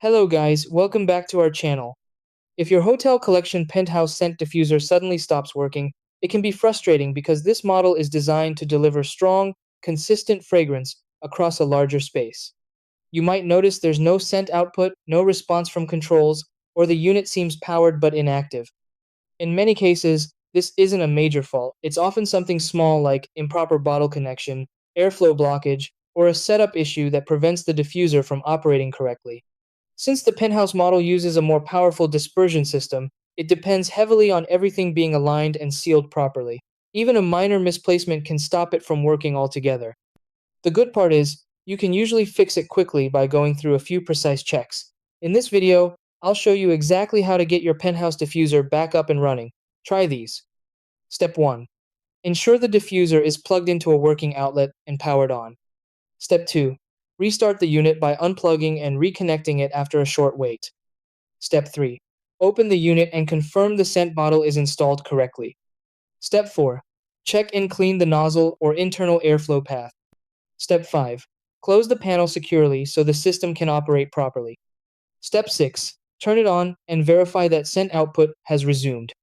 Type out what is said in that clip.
Hello guys, welcome back to our channel. If your hotel collection penthouse scent diffuser suddenly stops working, it can be frustrating because this model is designed to deliver strong, consistent fragrance across a larger space. You might notice there's no scent output, no response from controls, or the unit seems powered but inactive. In many cases, this isn't a major fault. It's often something small like improper bottle connection, airflow blockage, or a setup issue that prevents the diffuser from operating correctly. Since the Penthouse model uses a more powerful dispersion system, it depends heavily on everything being aligned and sealed properly. Even a minor misplacement can stop it from working altogether. The good part is, you can usually fix it quickly by going through a few precise checks. In this video, I'll show you exactly how to get your Penthouse diffuser back up and running. Try these. Step 1. Ensure the diffuser is plugged into a working outlet and powered on. Step 2. Restart the unit by unplugging and reconnecting it after a short wait. Step 3. Open the unit and confirm the scent bottle is installed correctly. Step 4. Check and clean the nozzle or internal airflow path. Step 5. Close the panel securely so the system can operate properly. Step 6. Turn it on and verify that scent output has resumed.